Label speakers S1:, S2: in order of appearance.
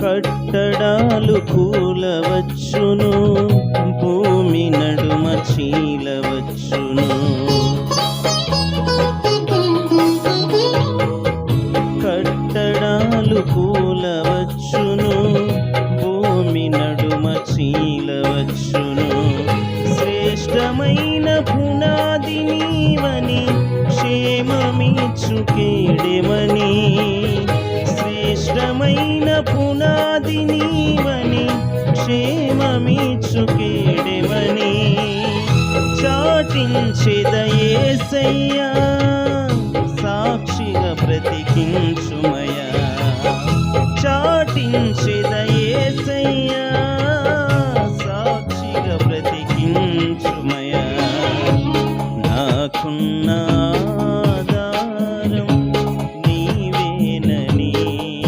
S1: కట్టడాలు కూలవచ్చును, భూమి నడుమ చీలవచ్చును. కట్టడాలు కూలవచ్చును, భూమి నడుమ చీలవచ్చును. శ్రేష్టమైన పునాది నీవని, క్షేమమిచ్చు కేడెమని. శ్రేష్టమైన పునాది నీవని, క్షేమమిచ్చు కేడెమని. చాటించెద యేసయ్యా, సాక్షిగా బ్రతికించుమయా. చాటించెద